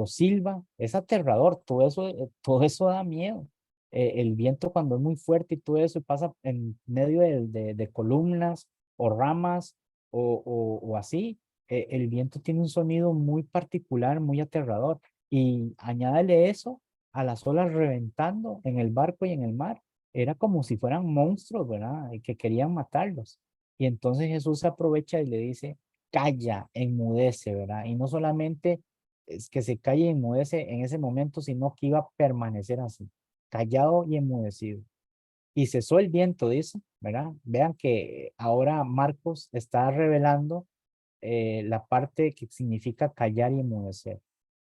silba, es aterrador, todo eso da miedo. El viento cuando es muy fuerte y todo eso y pasa en medio de columnas o ramas o así, el viento tiene un sonido muy particular, muy aterrador. Y añádale eso a las olas reventando en el barco y en el mar. Era como si fueran monstruos, ¿verdad? Y que querían matarlos. Y entonces Jesús se aprovecha y le dice, calla, enmudece, ¿verdad? Y no solamente es que se calle y enmudece en ese momento, sino que iba a permanecer así, callado y enmudecido. Y cesó el viento, dice, ¿verdad? Vean que ahora Marcos está revelando la parte que significa callar y enmudecer.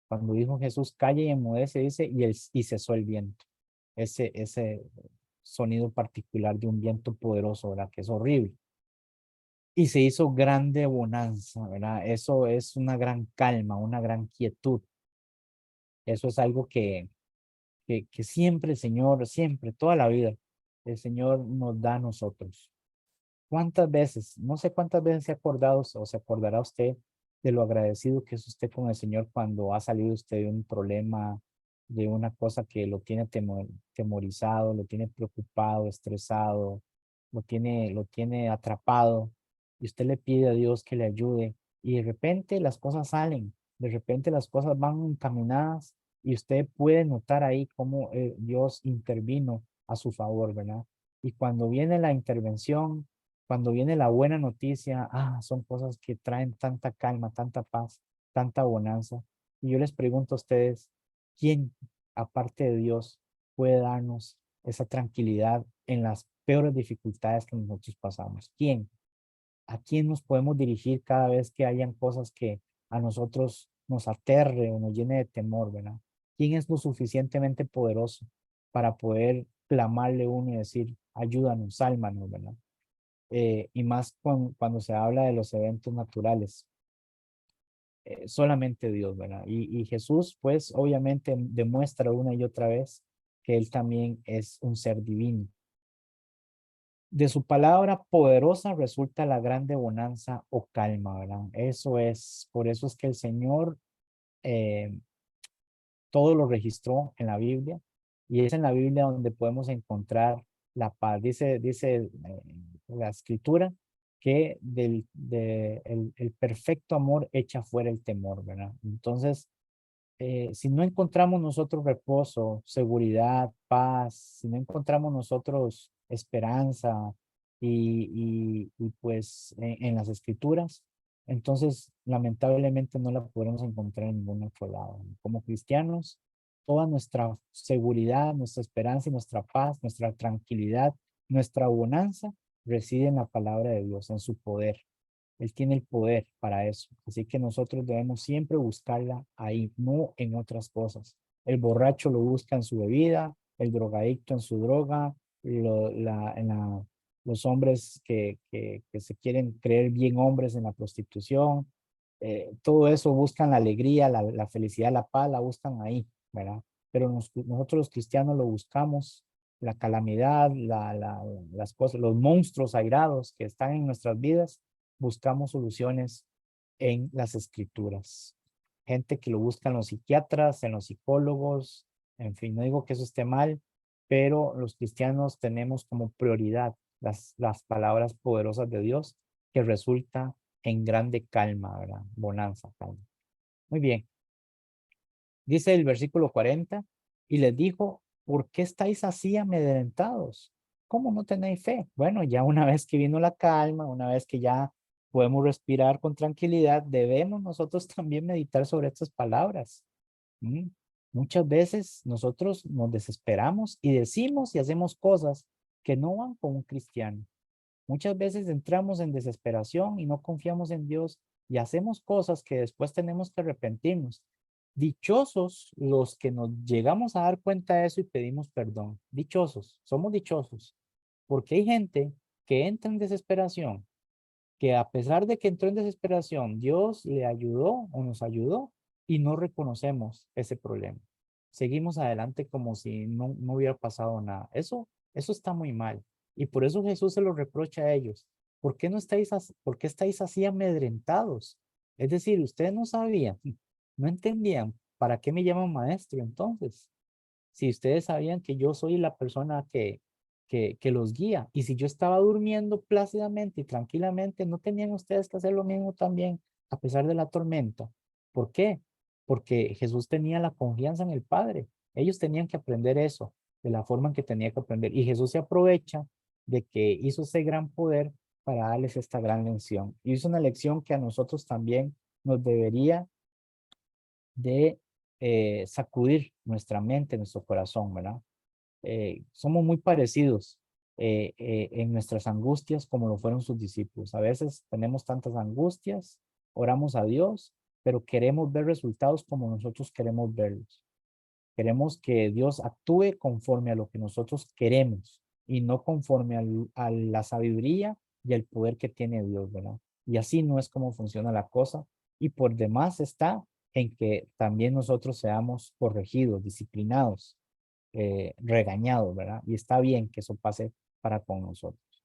Cuando dijo Jesús, calla y enmudece, dice, y cesó el viento. Ese sonido particular de un viento poderoso, ¿verdad? Que es horrible. Y se hizo grande bonanza, ¿verdad? Eso es una gran calma, una gran quietud. Eso es algo que siempre el Señor, siempre, toda la vida, el Señor nos da a nosotros. ¿Cuántas veces, no sé cuántas veces se ha acordado o se acordará usted de lo agradecido que es usted con el Señor cuando ha salido usted de un problema, de una cosa que lo tiene temorizado, lo tiene preocupado, estresado, lo tiene atrapado y usted le pide a Dios que le ayude y de repente las cosas salen, de repente las cosas van encaminadas y usted puede notar ahí cómo Dios intervino a su favor, ¿verdad? Y cuando viene la intervención, cuando viene la buena noticia, son cosas que traen tanta calma, tanta paz, tanta bonanza. Y yo les pregunto a ustedes, ¿quién, aparte de Dios, puede darnos esa tranquilidad en las peores dificultades que nosotros pasamos? ¿Quién? ¿A quién nos podemos dirigir cada vez que hayan cosas que a nosotros nos aterre o nos llene de temor, ¿verdad? ¿Quién es lo suficientemente poderoso para poder clamarle uno y decir, ayúdanos, sálvanos, ¿verdad? Y más cuando se habla de los eventos naturales, solamente Dios, ¿verdad? Y Jesús, pues, obviamente demuestra una y otra vez que Él también es un ser divino. De su palabra poderosa resulta la grande bonanza o calma, ¿verdad? Por eso es que el Señor eh, todo lo registró en la Biblia y es en la Biblia donde podemos encontrar la paz. Dice la escritura que el perfecto amor echa fuera el temor, ¿verdad? Entonces, si no encontramos nosotros reposo, seguridad, paz, si no encontramos nosotros esperanza y pues en las escrituras, entonces lamentablemente no la podremos encontrar en ningún otro lado. Como cristianos, toda nuestra seguridad, nuestra esperanza y nuestra paz, nuestra tranquilidad, nuestra bonanza reside en la palabra de Dios, en su poder. Él tiene el poder para eso. Así que nosotros debemos siempre buscarla ahí, no en otras cosas. El borracho lo busca en su bebida, el drogadicto en su droga, los hombres que se quieren creer bien hombres en la prostitución, todo eso buscan la alegría, la felicidad, la paz, la buscan ahí, ¿verdad? Pero nosotros los cristianos lo buscamos, la calamidad, las cosas, los monstruos airados que están en nuestras vidas, buscamos soluciones en las escrituras. Gente que lo busca en los psiquiatras, en los psicólogos, en fin, no digo que eso esté mal, pero los cristianos tenemos como prioridad las palabras poderosas de Dios que resulta en grande calma, ¿verdad? Bonanza, calma. Muy bien. Dice el versículo 40, y les dijo, ¿por qué estáis así amedrentados? ¿Cómo no tenéis fe? Bueno, ya una vez que vino la calma, una vez que ya podemos respirar con tranquilidad, debemos nosotros también meditar sobre estas palabras. ¿Mm? Muchas veces nosotros nos desesperamos y decimos y hacemos cosas que no van con un cristiano. Muchas veces entramos en desesperación y no confiamos en Dios y hacemos cosas que después tenemos que arrepentirnos. Dichosos los que nos llegamos a dar cuenta de eso y pedimos perdón. Dichosos, somos dichosos, porque hay gente que entra en desesperación, que a pesar de que entró en desesperación, Dios le ayudó o nos ayudó y no reconocemos ese problema. Seguimos adelante como si no hubiera pasado nada. Eso está muy mal. Y por eso Jesús se lo reprocha a ellos. ¿Por qué estáis así amedrentados? Es decir, ustedes no sabían, no entendían para qué me llaman maestro entonces. Si ustedes sabían que yo soy la persona que los guía, y si yo estaba durmiendo plácidamente y tranquilamente, no tenían ustedes que hacer lo mismo también, a pesar de la tormenta. ¿Por qué? Porque Jesús tenía la confianza en el Padre. Ellos tenían que aprender eso de la forma en que tenía que aprender. Y Jesús se aprovecha de que hizo ese gran poder para darles esta gran lección. Y es una lección que a nosotros también nos debería de sacudir nuestra mente, nuestro corazón, ¿verdad? Somos muy parecidos en nuestras angustias como lo fueron sus discípulos. A veces tenemos tantas angustias, oramos a Dios, pero queremos ver resultados como nosotros queremos verlos. Queremos que Dios actúe conforme a lo que nosotros queremos y no conforme a la sabiduría y el poder que tiene Dios, ¿verdad? Y así no es como funciona la cosa. Y por demás está en que también nosotros seamos corregidos, disciplinados, regañados, ¿verdad? Y está bien que eso pase para con nosotros.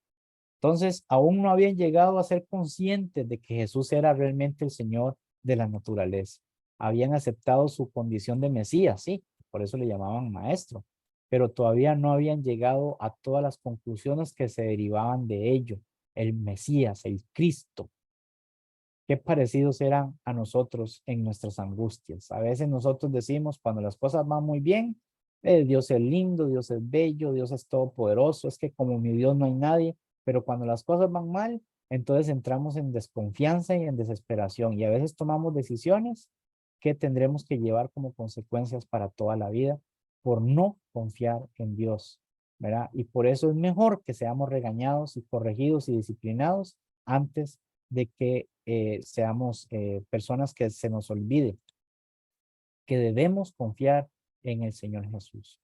Entonces, aún no habían llegado a ser conscientes de que Jesús era realmente el Señor de la naturaleza. Habían aceptado su condición de Mesías, sí, por eso le llamaban maestro, pero todavía no habían llegado a todas las conclusiones que se derivaban de ello. El Mesías, el Cristo. Qué parecidos eran a nosotros en nuestras angustias. A veces nosotros decimos cuando las cosas van muy bien, Dios es lindo, Dios es bello, Dios es todopoderoso, es que como mi Dios no hay nadie, pero cuando las cosas van mal, entonces entramos en desconfianza y en desesperación y a veces tomamos decisiones que tendremos que llevar como consecuencias para toda la vida por no confiar en Dios, ¿verdad? Y por eso es mejor que seamos regañados y corregidos y disciplinados antes de que seamos personas que se nos olvide que debemos confiar en el Señor Jesús.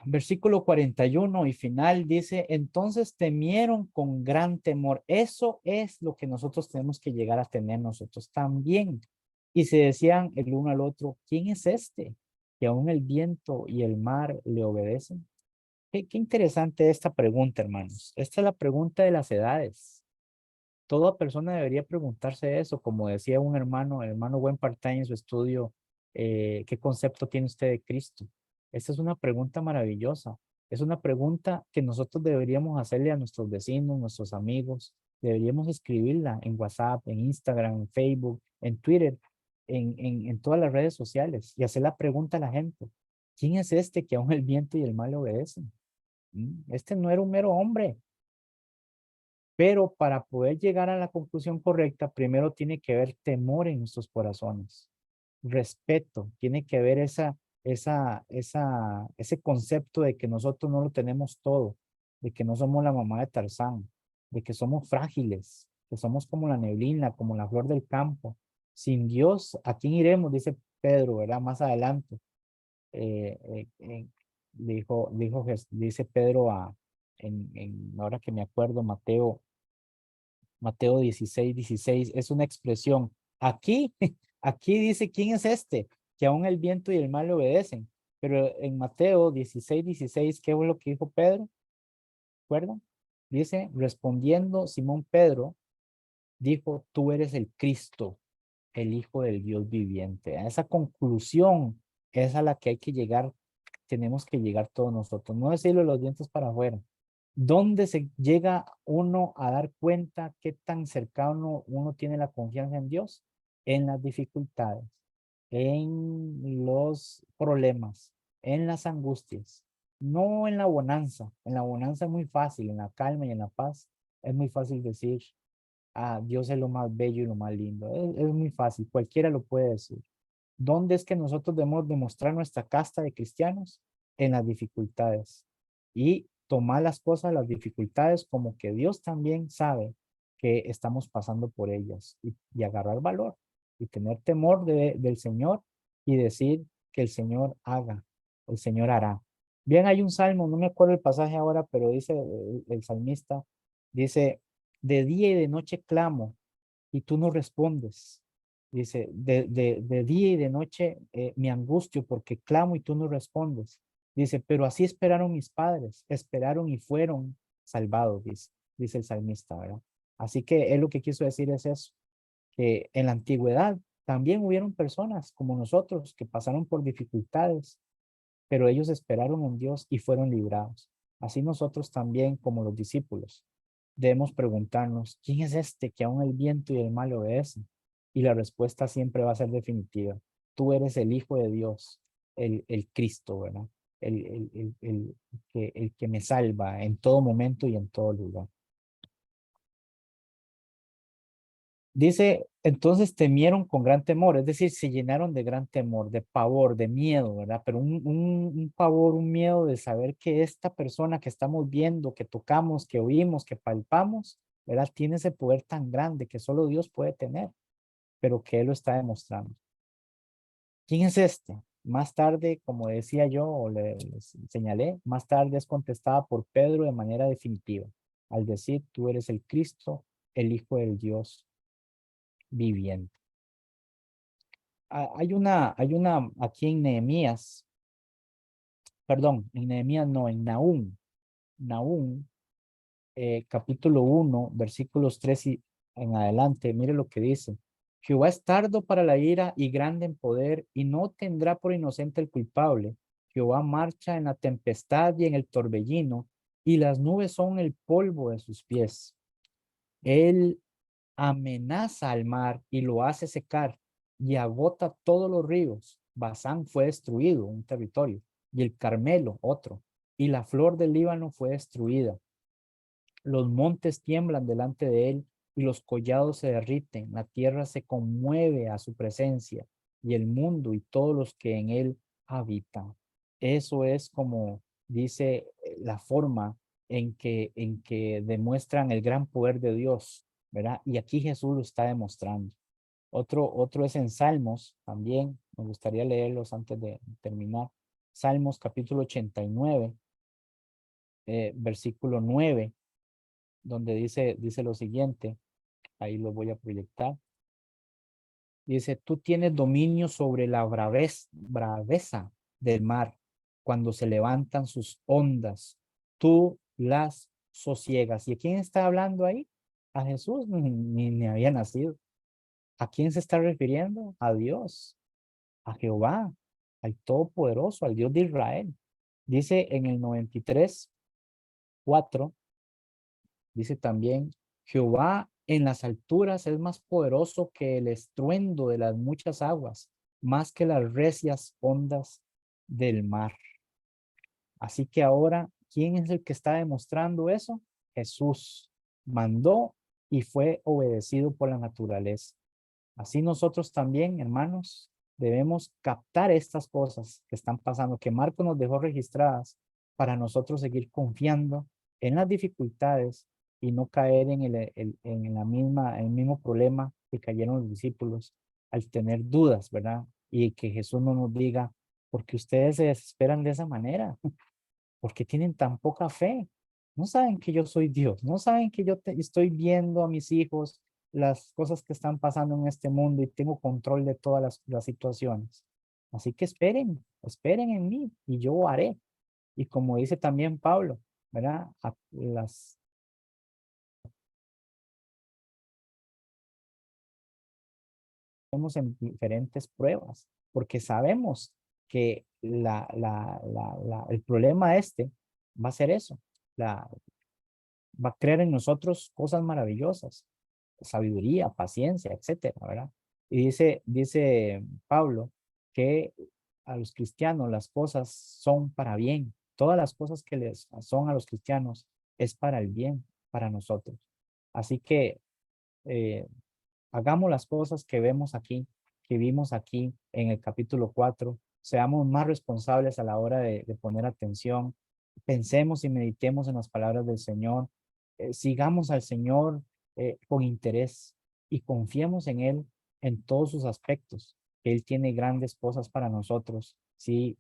Versículo 41 y final dice, entonces temieron con gran temor. Eso es lo que nosotros tenemos que llegar a tener nosotros también. Y se decían el uno al otro, ¿quién es este? Que aún el viento y el mar le obedecen. Qué interesante esta pregunta, hermanos. Esta es la pregunta de las edades. Toda persona debería preguntarse eso, como decía un hermano, el hermano Buen Partain en su estudio, ¿qué concepto tiene usted de Cristo? Esta es una pregunta maravillosa. Es una pregunta que nosotros deberíamos hacerle a nuestros vecinos, nuestros amigos. Deberíamos escribirla en WhatsApp, en Instagram, en Facebook, en Twitter, en todas las redes sociales y hacer la pregunta a la gente. ¿Quién es este que aún el viento y el mar le obedecen? Este no era un mero hombre, pero para poder llegar a la conclusión correcta, primero tiene que haber temor en nuestros corazones, respeto, tiene que haber ese concepto de que nosotros no lo tenemos todo, de que no somos la mamá de Tarzán, de que somos frágiles, que somos como la neblina, como la flor del campo. Sin Dios, ¿a quién iremos? Dice Pedro, ¿verdad? Más adelante. Eh, eh, eh, dice Pedro ahora que me acuerdo, Mateo Mateo 16:16 es una expresión. Aquí, aquí dice, ¿quién es este? Que aún el viento y el mar le obedecen. Pero en Mateo 16:16, ¿qué fue lo que dijo Pedro? ¿Recuerdan? Dice, respondiendo Simón Pedro, dijo, tú eres el Cristo, el Hijo del Dios viviente. A esa conclusión es a la que hay que llegar, tenemos que llegar todos nosotros. No decirlo los dientes para afuera. ¿Dónde se llega uno a dar cuenta qué tan cercano uno tiene la confianza en Dios? En las dificultades, en los problemas, en las angustias, no en la bonanza. En la bonanza es muy fácil, en la calma y en la paz es muy fácil decir, ah, Dios es lo más bello y lo más lindo. Es muy fácil, cualquiera lo puede decir. ¿Dónde es que nosotros debemos demostrar nuestra casta de cristianos? En las dificultades. Y tomar las cosas, las dificultades, como que Dios también sabe que estamos pasando por ellas y agarrar valor y tener temor del Señor y decir que el Señor haga, el Señor hará. Bien, hay un salmo, no me acuerdo el pasaje ahora, pero dice el salmista, dice, de día y de noche clamo y tú no respondes. Dice, de día y de noche me angustio porque clamo y tú no respondes. Dice, pero así esperaron mis padres, esperaron y fueron salvados, dice el salmista, ¿verdad? Así que él lo que quiso decir es eso, que en la antigüedad también hubieron personas como nosotros que pasaron por dificultades, pero ellos esperaron en Dios y fueron librados. Así nosotros también, como los discípulos, debemos preguntarnos, ¿quién es este que aún el viento y el mar le obedecen? Y la respuesta siempre va a ser definitiva. Tú eres el Hijo de Dios, el Cristo, ¿verdad? El que me salva en todo momento y en todo lugar. Dice, entonces temieron con gran temor, es decir, se llenaron de gran temor, de pavor, de miedo, ¿verdad? Pero un pavor, un miedo de saber que esta persona que estamos viendo, que tocamos, que oímos, que palpamos, ¿verdad? Tiene ese poder tan grande que solo Dios puede tener, pero que Él lo está demostrando. ¿Quién es este? Más tarde, como decía yo, o les señalé, más tarde es contestada por Pedro de manera definitiva, al decir, tú eres el Cristo, el Hijo del Dios viviente. Hay una aquí en Nehemías, perdón, en Nehemías no, en Nahum, capítulo 1, versículos 3 y en adelante, mire lo que dice. Jehová es tardo para la ira y grande en poder, y no tendrá por inocente el culpable. Jehová marcha en la tempestad y en el torbellino, y las nubes son el polvo de sus pies. Él amenaza al mar y lo hace secar y agota todos los ríos. Basán fue destruido, un territorio, y el Carmelo, otro, y la flor del Líbano fue destruida. Los montes tiemblan delante de él y los collados se derriten, la tierra se conmueve a su presencia y el mundo y todos los que en él habitan. Eso es como dice la forma en que demuestran el gran poder de Dios, ¿verdad? Y aquí Jesús lo está demostrando. Otro es en Salmos, también me gustaría leerlos antes de terminar. Salmos capítulo 89, versículo 9 donde dice lo siguiente, ahí lo voy a proyectar. Dice, tú tienes dominio sobre la braveza del mar cuando se levantan sus ondas. Tú las sosiegas. ¿Y a quién está hablando ahí? A Jesús, ni había nacido. ¿A quién se está refiriendo? A Dios, a Jehová, al Todopoderoso, al Dios de Israel. Dice en el 93:4. Dice también, Jehová en las alturas es más poderoso que el estruendo de las muchas aguas, más que las recias ondas del mar. Así que ahora, ¿quién es el que está demostrando eso? Jesús mandó y fue obedecido por la naturaleza. Así nosotros también, hermanos, debemos captar estas cosas que están pasando, que Marco nos dejó registradas para nosotros seguir confiando en las dificultades y no caer en en el mismo problema que cayeron los discípulos al tener dudas, ¿verdad? Y que Jesús no nos diga, ¿por qué ustedes se desesperan de esa manera? ¿Por qué tienen tan poca fe? No saben que yo soy Dios, no saben que yo estoy viendo a mis hijos, las cosas que están pasando en este mundo y tengo control de todas las situaciones. Así que esperen en mí y yo haré. Y como dice también Pablo, ¿verdad? Estamos en diferentes pruebas, porque sabemos que el problema este va a ser eso, la, va a crear en nosotros cosas maravillosas, sabiduría, paciencia, etcétera, ¿verdad? Y dice Pablo que a los cristianos las cosas son para bien, todas las cosas que les son a los cristianos es para el bien, para nosotros. Así que eh, hagamos las cosas que vemos aquí, que vimos aquí en el capítulo 4. Seamos más responsables a la hora de poner atención. Pensemos y meditemos en las palabras del Señor. Sigamos al Señor con interés y confiemos en Él en todos sus aspectos. Él tiene grandes cosas para nosotros. Sí,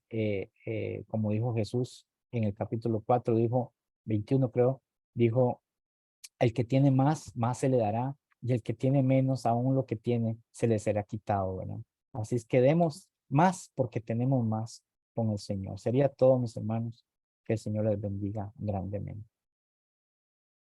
como dijo Jesús en el capítulo 4, dijo 21 creo, dijo, el que tiene más, más se le dará, y el que tiene menos, aún lo que tiene, se le será quitado, ¿verdad? Así es que demos más porque tenemos más con el Señor. Sería todo, mis hermanos. Que el Señor les bendiga grandemente.